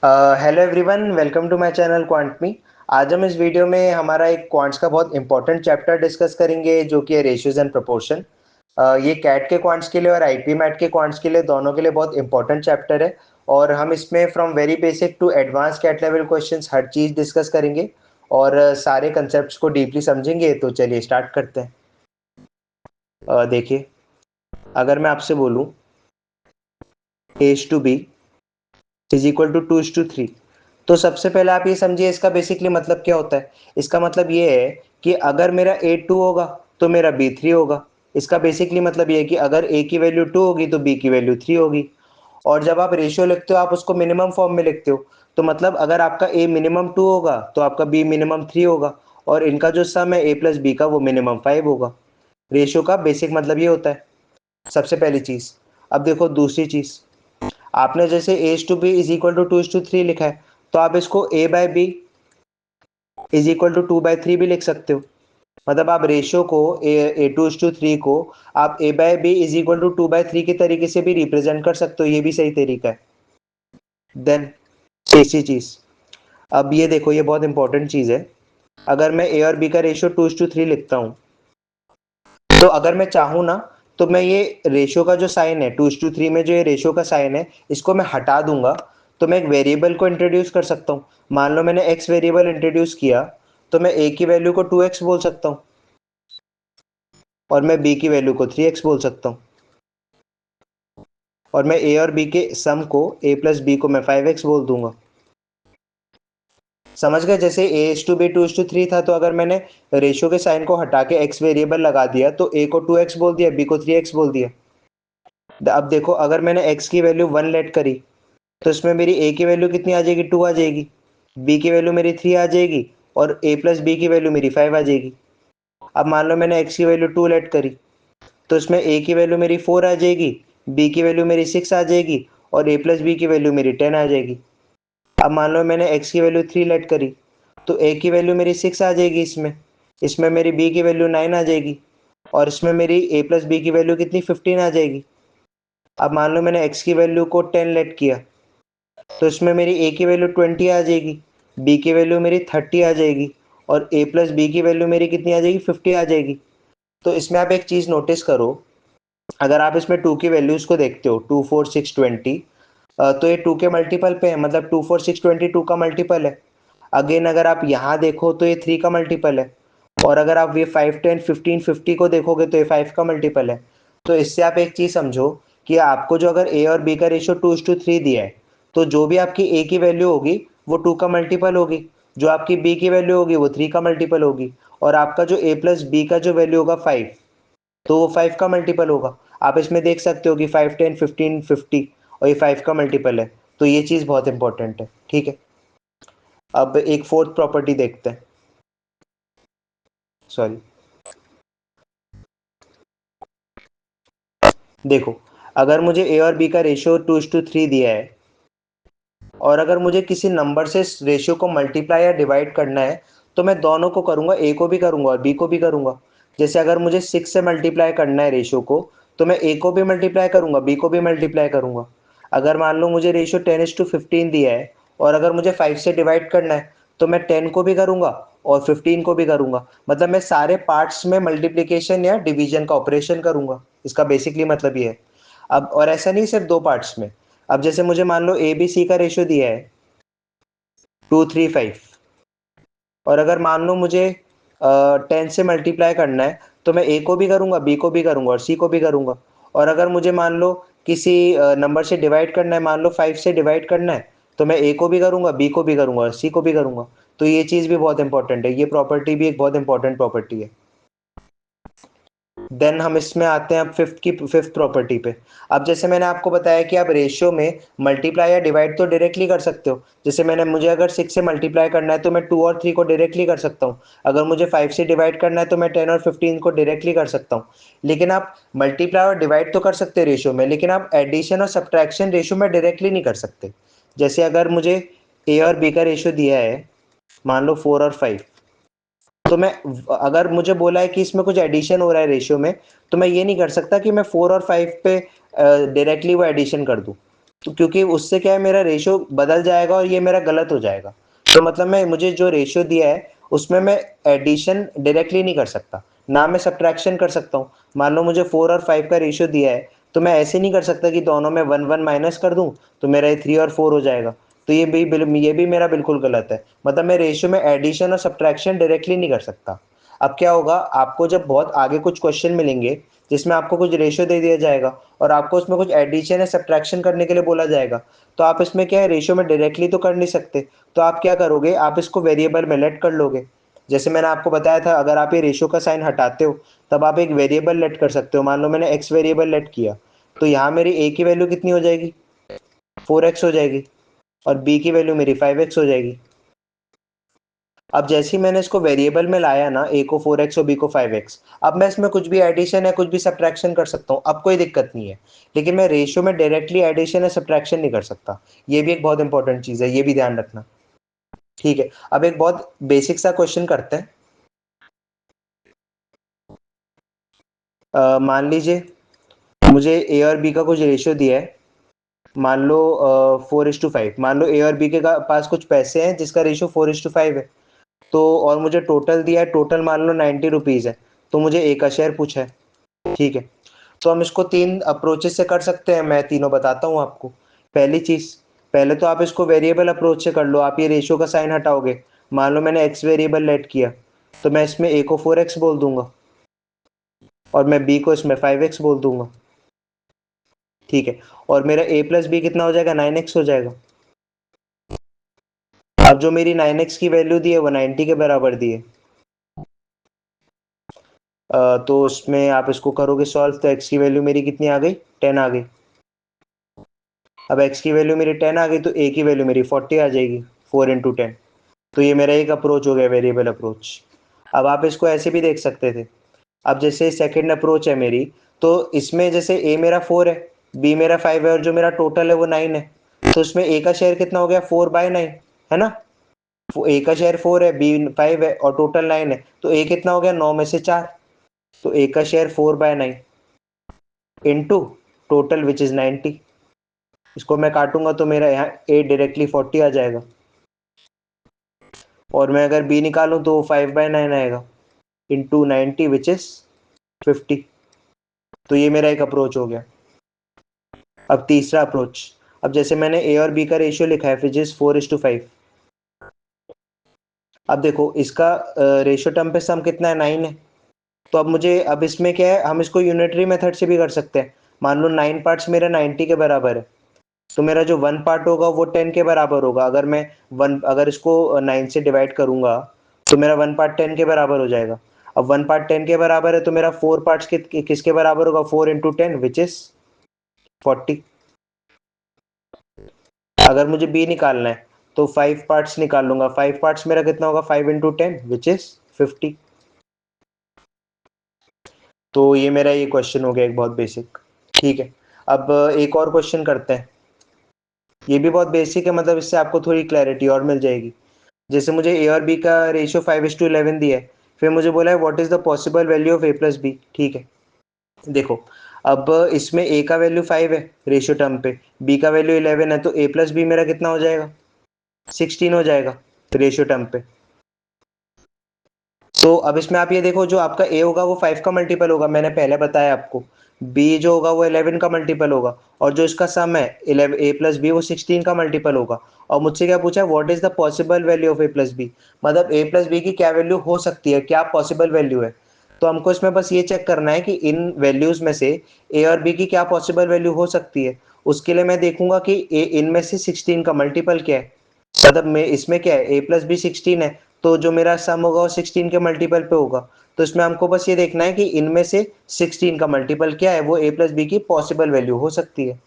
Hello everyone, welcome to my channel क्वांटमी। आज हम इस वीडियो में हमारा एक क्वांट्स का बहुत इंपॉर्टेंट चैप्टर डिस्कस करेंगे जो कि है रेशियोज एंड प्रोपोर्शन। ये कैट के क्वांट्स के लिए और आईपी मैट के क्वांट्स के लिए दोनों के लिए बहुत इंपॉर्टेंट चैप्टर है। और हम इसमें from very basic to advance CAT level questions हर चीज़ डिस्कस करेंगे और सारे कंसेप्ट्स को डीपली समझेंगे। तो चलिए स्टार्ट करते हैं। देखिए, अगर मैं आपसे बोलूँ A/B इज इक्वल टू 2:3, तो सबसे पहले आप ये समझिए इसका बेसिकली मतलब क्या होता है। इसका मतलब ये है कि अगर मेरा A2 होगा तो मेरा B3 होगा। इसका बेसिकली मतलब ये है कि अगर A की वैल्यू 2 होगी तो B की वैल्यू 3 होगी। और जब आप रेशियो लिखते हो आप उसको मिनिमम फॉर्म में लिखते हो, तो मतलब अगर आपका A मिनिमम 2 होगा तो आपका B मिनिमम 3 होगा, और इनका जो सम है A प्लस B का वो मिनिमम 5 होगा। रेशियो का बेसिक मतलब ये होता है, सबसे पहली चीज़। अब देखो दूसरी चीज़, आपने जैसे A/B इज इक्वल टू 2:3 लिखा है, तो आप इसको A/B इज इक्वल टू 2/3 भी लिख सकते हो। मतलब आप रेशियो को A2:3 को आप A/B इज इक्वल टू 2/3 के तरीके से भी रिप्रेजेंट कर सकते हो, ये भी सही तरीका है। देन तीसरी चीज़, अब ये देखो, ये बहुत इंपॉर्टेंट चीज़ है। अगर मैं A और B का रेशियो 2:3 लिखता हूँ, तो अगर मैं चाहूँ ना, तो मैं ये रेशियो का जो साइन है 2:3 में, जो ये रेशियो का साइन है, इसको मैं हटा दूंगा। तो मैं एक वेरिएबल को इंट्रोड्यूस कर सकता हूँ। मान लो मैंने x वेरिएबल इंट्रोड्यूस किया, तो मैं a की वैल्यू को 2x बोल सकता हूँ और मैं b की वैल्यू को 3x बोल सकता हूँ, और मैं a और b के सम को a प्लस बी को मैं 5x बोल दूंगा। समझ गए? जैसे A/B 2:3 था, तो अगर मैंने रेशियो के साइन को हटा के x वेरिएबल लगा दिया तो a को 2x बोल दिया, b को 3x बोल दिया। अब देखो, अगर मैंने x की वैल्यू 1 लेट करी, तो इसमें मेरी a की वैल्यू कितनी आ जाएगी? 2 आ जाएगी। b की वैल्यू मेरी 3 आ जाएगी, और a प्लस बी की वैल्यू मेरी 5 आ जाएगी। अब मान लो मैंने x की वैल्यू 2 लेट करी, तो इसमें a की वैल्यू मेरी 4 आ जाएगी, b की वैल्यू मेरी 6 आ जाएगी, और a प्लस बी की वैल्यू मेरी 10 आ जाएगी। अब मान लो मैंने x की वैल्यू 3 लेट करी, तो a की वैल्यू मेरी 6 आ जाएगी, इसमें मेरी b की वैल्यू 9 आ जाएगी, और इसमें मेरी a प्लस बी की वैल्यू कितनी 15 आ जाएगी। अब मान लो मैंने x की वैल्यू को 10 लेट किया, तो इसमें मेरी a की वैल्यू 20 आ जाएगी, b की वैल्यू मेरी 30 आ जाएगी, और a प्लस बी की वैल्यू मेरी कितनी आ जाएगी? 50 आ जाएगी। तो इसमें आप एक चीज़ नोटिस करो, अगर आप इसमें 2 की वैल्यूज़ को देखते हो, 2 4 6 20, तो ये 2 के मल्टीपल पे है, मतलब 2 4 6 20 2 का मल्टीपल है। अगेन अगर आप यहाँ देखो तो ये 3 का मल्टीपल है, और अगर आप ये 5 10 15 50 को देखोगे तो ये 5 का मल्टीपल है। तो इससे आप एक चीज़ समझो कि आपको जो अगर a और b का रेशियो 2:3 दिया है, तो जो भी आपकी a की वैल्यू होगी वो 2 का मल्टीपल होगी, जो आपकी b की वैल्यू होगी वो 3 का मल्टीपल होगी, और आपका जो a प्लस बी का जो वैल्यू होगा 5, तो वो 5 का मल्टीपल होगा। आप इसमें देख सकते हो कि 5 10 15 50 और ये 5 का मल्टीपल है। तो ये चीज़ बहुत इंपॉर्टेंट है, ठीक है। अब एक फोर्थ प्रॉपर्टी देखते हैं। सॉरी, देखो, अगर मुझे a और b का रेशियो 2:3 दिया है, और अगर मुझे किसी नंबर से इस रेशियो को मल्टीप्लाई या डिवाइड करना है, तो मैं दोनों को करूंगा, a को भी करूंगा और b को भी करूंगा। जैसे अगर मुझे 6 से मल्टीप्लाई करना है रेशियो को, तो मैं a को भी मल्टीप्लाई करूंगा, b को भी मल्टीप्लाई करूंगा। अगर मान लो मुझे रेशियो 10:15 दिया है, और अगर मुझे 5 से डिवाइड करना है, तो मैं 10 को भी करूंगा और 15 को भी करूंगा। मतलब मैं सारे पार्ट्स में मल्टीप्लीकेशन या डिवीजन का ऑपरेशन करूंगा। इसका बेसिकली मतलब ये है। अब और ऐसा नहीं सिर्फ दो पार्ट्स में, अब जैसे मुझे मान लो ए बी सी का रेशियो दिया है 2:3:5, और अगर मान लो मुझे 10 से मल्टीप्लाई करना है, तो मैं ए को भी करूंगा, बी को भी करूंगा और सी को भी करूंगा। और अगर मुझे मान लो किसी नंबर से डिवाइड करना है, मान लो 5 से डिवाइड करना है, तो मैं ए को भी करूंगा, बी को भी करूंगा और सी को भी करूंगा। तो ये चीज़ भी बहुत इंपॉर्टेंट है, ये प्रॉपर्टी भी एक बहुत इंपॉर्टेंट प्रॉपर्टी है। देन हम इसमें आते हैं अब फिफ्थ प्रॉपर्टी पे। अब जैसे मैंने आपको बताया कि आप रेशियो में मल्टीप्लाई या डिवाइड तो डायरेक्टली कर सकते हो। जैसे मुझे अगर 6 से मल्टीप्लाई करना है तो मैं 2 और 3 को डायरेक्टली कर सकता हूँ। अगर मुझे 5 से डिवाइड करना है तो मैं 10 और 15 को डायरेक्टली कर सकता हूँ। लेकिन आप मल्टीप्लाई और डिवाइड तो कर सकते हैं रेशियो में, लेकिन आप एडिशन और सब्ट्रैक्शन रेशियो में डायरेक्टली नहीं कर सकते। जैसे अगर मुझे ए और बी का रेशियो दिया है, मान लो 4 और 5, तो मैं, अगर मुझे बोला है कि इसमें कुछ एडिशन हो रहा है रेशियो में, तो मैं ये नहीं कर सकता कि मैं 4 और 5 पे डायरेक्टली वो एडिशन कर दूं। तो क्योंकि उससे क्या है, मेरा रेशियो बदल जाएगा और ये मेरा गलत हो जाएगा। तो मतलब मैं मुझे जो रेशियो दिया है उसमें मैं एडिशन डायरेक्टली नहीं कर सकता, ना मैं सब्ट्रैक्शन कर सकता हूँ। मान लो मुझे 4 और 5 का रेशियो दिया है, तो मैं ऐसे नहीं कर सकता कि दोनों में 1 1 माइनस कर दूं तो मेरा ये 3 और 4 हो जाएगा। तो ये भी मेरा बिल्कुल गलत है। मतलब मैं रेशियो में एडिशन और सब्ट्रैक्शन डायरेक्टली नहीं कर सकता। अब क्या होगा, आपको जब बहुत आगे कुछ क्वेश्चन मिलेंगे जिसमें आपको कुछ रेशियो दे दिया जाएगा और आपको उसमें कुछ एडिशन या सब्ट्रैक्शन करने के लिए बोला जाएगा, तो आप इसमें क्या है, रेशियो में डायरेक्टली तो कर नहीं सकते। तो आप क्या करोगे, आप इसको वेरिएबल में लेट कर लोगे। जैसे मैंने आपको बताया था, अगर आप ये रेशियो का साइन हटाते हो तब आप एक वेरिएबल लेट कर सकते हो। मान लो मैंने एक्स वेरिएबल लेट किया, तो यहाँ मेरी ए की वैल्यू कितनी हो जाएगी, 4x हो जाएगी, और बी की वैल्यू मेरी 5x हो जाएगी। अब जैसे ही मैंने इसको वेरिएबल में लाया ना, ए को 4x और बी को 5x, अब मैं इसमें कुछ भी एडिशन या कुछ भी सब्ट्रैक्शन कर सकता हूँ, अब कोई दिक्कत नहीं है। लेकिन मैं रेशियो में डायरेक्टली एडिशन या सब्ट्रैक्शन नहीं कर सकता। ये भी एक बहुत इंपॉर्टेंट चीज़ है, ये भी ध्यान रखना। ठीक है, अब एक बहुत बेसिक सा क्वेश्चन करते हैं। मान लीजिए मुझे ए और बी का कुछ रेशियो दिया है। मान लो 4:5। मान लो ए और बी के पास कुछ पैसे हैं जिसका रेशियो 4:5 है। तो और मुझे टोटल दिया है, टोटल मान लो 90 रुपीज़ है। तो मुझे ए का शेयर पूछा है। ठीक है, तो हम इसको 3 अप्रोचेस से कर सकते हैं, मैं तीनों बताता हूँ आपको। पहली चीज़, पहले तो आप इसको वेरिएबल अप्रोच से कर लो। आप ये रेशियो का साइन हटाओगे। मान लो मैंने एक्स वेरिएबल लेट किया, तो मैं इसमें ए को 4x बोल दूंगा और मैं बी को इसमें 5x बोल दूंगा। ठीक है, और मेरा ए प्लस बी कितना हो जाएगा, 9x हो जाएगा। अब जो मेरी 9x की वैल्यू दी है वो 90 के बराबर दी है। तो उसमें आप इसको करोगे सॉल्व, तो x की वैल्यू मेरी कितनी आ गई, 10 आ गई। अब x की वैल्यू मेरी 10 आ गई, तो a की वैल्यू मेरी 40 आ जाएगी, 4 × 10। तो ये मेरा एक अप्रोच हो गया, वेरिएबल अप्रोच। अब आप इसको ऐसे भी देख सकते थे। अब जैसे सेकंड अप्रोच है मेरी, तो इसमें जैसे a मेरा 4 है, b मेरा 5 है और जो मेरा टोटल है वो 9 है। तो इसमें a का शेयर कितना हो गया, 4/9, है ना। a का शेयर 4 है, b 5 है और टोटल 9 है, तो a कितना हो गया, 9 में से 4। तो a का share 4/9 into total which is 90। इसको मैं काटूंगा तो मेरा यहाँ a डायरेक्टली 40 आ जाएगा, और मैं अगर b निकालूं तो 5/9 आएगा इंटू 90 विच इज 50। तो ये मेरा एक अप्रोच हो गया। अब तीसरा अप्रोच, अब जैसे मैंने ए और बी का रेशियो लिखा है विच इज 4:5। अब देखो इसका रेशियो टर्म पे सम कितना है, 9 है। तो अब मुझे, अब इसमें क्या है, हम इसको यूनिटरी मेथड से भी कर सकते हैं। मान लो 9 पार्ट्स मेरे 90 के बराबर है, तो मेरा जो 1 पार्ट होगा वो 10 के बराबर होगा। अगर मैं अगर इसको 9 से डिवाइड करूंगा तो मेरा 1 पार्ट 10 के बराबर हो जाएगा। अब 1 पार्ट 10 के बराबर है, तो मेरा 4 पार्ट्स किसके बराबर होगा, 4 × 10 विच इज 40। अगर मुझे बी निकालना है तो 5 पार्ट्स निकाल लूंगा। 5 पार्ट्स मेरा कितना होगा, 5 × 10 विच इज 50। तो ये मेरा ये क्वेश्चन हो गया एक बहुत बेसिक। ठीक है, अब एक और क्वेश्चन करते हैं। ये भी बहुत बेसिक है, मतलब इससे आपको थोड़ी क्लैरिटी और मिल जाएगी। जैसे मुझे ए और बी का रेशियो 5:11 दिया है, फिर मुझे बोला है what is the possible value of A plus B. ठीक है, देखो अब इसमें ए का वैल्यू 5 है रेशियो टर्म पे, बी का वैल्यू 11 है, तो ए प्लस बी मेरा कितना हो जाएगा, 16 हो जाएगा रेशियो टर्म पे। तो अब इसमें आप ये देखो, जो आपका ए होगा वो 5 का मल्टीपल होगा, मैंने पहले बताया आपको। बी जो होगा वो 11 का मल्टीपल होगा, और जो इसका सम है 11 ए प्लस बी वो 16 का मल्टीपल होगा। और मुझसे क्या पूछा है, what is the possible value of A plus B. मतलब ए प्लस बी की क्या वैल्यू हो सकती है, क्या पॉसिबल वैल्यू है। तो हमको इसमें बस ये चेक करना है कि इन वैल्यूज में से ए और बी की क्या पॉसिबल वैल्यू हो सकती है। उसके लिए मैं देखूंगा कि ए इनमें से 16 का मल्टीपल क्या है। मतलब मैं इसमें क्या है, ए प्लस बी 16 है, तो जो मेरा सम होगा वो 16 के मल्टीपल पे होगा। तो इसमें हमको बस ये देखना है कि इनमें से 16 का मल्टीपल क्या है, वो ए प्लस बी की पॉसिबल वैल्यू हो सकती है।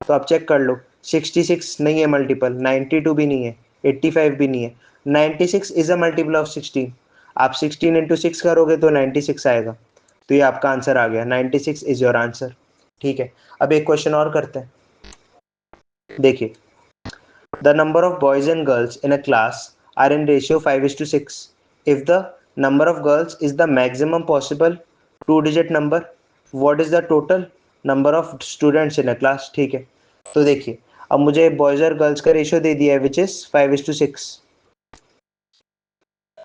तो आप चेक कर लो, 66 नहीं है मल्टीपल, 92 भी नहीं है, 85 भी नहीं है, 96 इज अ मल्टीपल ऑफ 16। आप 16 × 6 करोगे तो 96 आएगा। तो ये आपका आंसर आ गया, 96 इज योर आंसर। ठीक है, अब एक क्वेश्चन और करते हैं। देखिए, the number of boys and girls in a class are in ratio 5:6. If the number of girls is the maximum possible two-digit number, what is the total number of students in a class? ठीक है, तो देखिए अब मुझे boys और girls का ratio दे दिया है विच इज 5:6।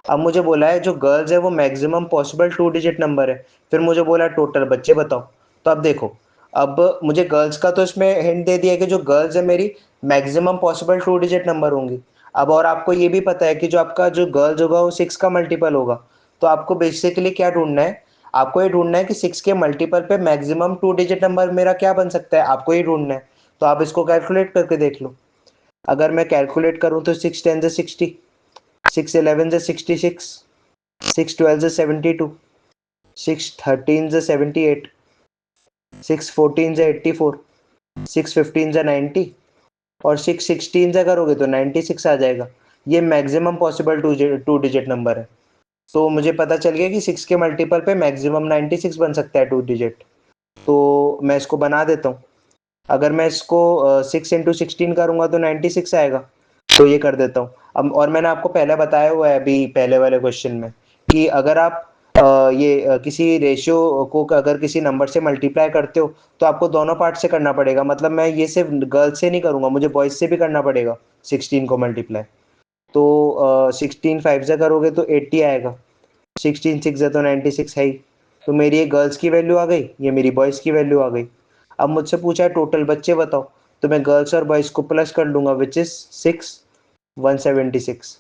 अब मुझे बोला है जो गर्ल्स है वो मैक्सिमम पॉसिबल 2 डिजिट नंबर है, फिर मुझे बोला टोटल बच्चे बताओ। तो अब देखो, अब मुझे गर्ल्स का तो इसमें हिंट दे दिया है कि जो गर्ल्स है मेरी मैक्सिमम पॉसिबल 2 डिजिट नंबर होंगी। अब और आपको ये भी पता है कि जो आपका जो गर्ल्स होगा वो 6 का मल्टीपल होगा। तो आपको बेसिकली क्या ढूंढना है, आपको ये ढूंढना है कि 6 के मल्टीपल पे मैक्सिमम 2 डिजिट नंबर मेरा क्या बन सकता है, आपको ये ढूंढना है। तो आप इसको कैलकुलेट करके देख लो। अगर मैं कैलकुलेट करूँ तो 6 10 60, 6 11 60, 6 12 72, 6 13 78, 6 14 84, 6 15 90 और 6 16 करोगे तो 96 आ जाएगा। ये मैक्सिमम पॉसिबल 2 डिजिट नंबर है। तो मुझे पता चल गया कि 6 के मल्टीपल पे मैक्सिमम 96 बन सकता है 2 डिजिट। तो मैं इसको बना देता हूँ। अगर मैं इसको 6 × 16 करूँगा तो 96 आएगा। तो ये कर देता हूँ अब। और मैंने आपको पहले बताया हुआ है अभी पहले वाले क्वेश्चन में कि अगर आप किसी रेशियो को अगर किसी नंबर से मल्टीप्लाई करते हो तो आपको दोनों पार्ट से करना पड़ेगा। मतलब मैं ये सिर्फ गर्ल्स से नहीं करूँगा, मुझे बॉयज से भी करना पड़ेगा 16 को मल्टीप्लाई। तो 16 5 से करोगे तो 80 आएगा, 16 6 से तो 96 है ही। तो मेरी ये गर्ल्स की वैल्यू आ गई, ये मेरी बॉयज़ की वैल्यू आ गई। अब मुझसे पूछा है टोटल बच्चे बताओ, तो मैं गर्ल्स और बॉयज़ को प्लस कर लूँगा विच इज़ 6 176।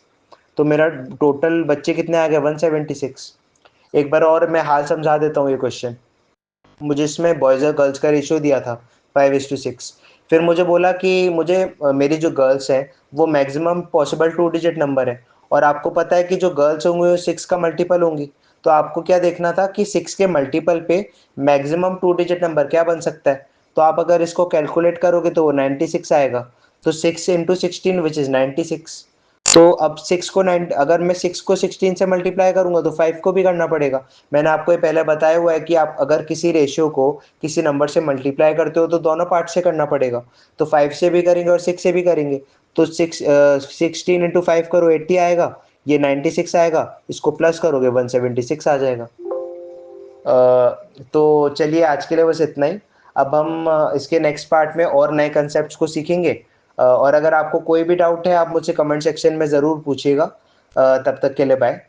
तो मेरा टोटल बच्चे कितने आ गए 176। एक बार और मैं हाल समझा देता हूँ ये क्वेश्चन। मुझे इसमें बॉयज़ और गर्ल्स का रेशियो दिया था 5:6। फिर मुझे बोला कि मुझे मेरी जो गर्ल्स हैं वो मैक्सिमम पॉसिबल 2 डिजिट नंबर है, और आपको पता है कि जो गर्ल्स होंगी वो 6 का मल्टीपल होंगी। तो आपको क्या देखना था कि 6 के मल्टीपल पे मैक्सिमम 2 डिजिट नंबर क्या बन सकता है। तो आप अगर इसको कैलकुलेट करोगे तो वो 96 आएगा। तो 6 × 16 विच इज़ 96। तो अब 6 को 9, अगर मैं 6 को 16 से मल्टीप्लाई करूंगा तो 5 को भी करना पड़ेगा। मैंने आपको ये पहले बताया हुआ है कि आप अगर किसी रेशियो को किसी नंबर से मल्टीप्लाई करते हो तो दोनों पार्ट से करना पड़ेगा। तो 5 से भी करेंगे और 6 से भी करेंगे। तो 16 × 5 करो 80 आएगा, ये 96 आएगा, इसको प्लस करोगे 176 आ जाएगा। तो चलिए आज के लिए बस इतना ही। अब हम इसके नेक्स्ट पार्ट में और नए कंसेप्ट को सीखेंगे। और अगर आपको कोई भी डाउट है आप मुझसे कमेंट सेक्शन में ज़रूर पूछिएगा। तब तक के लिए बाय।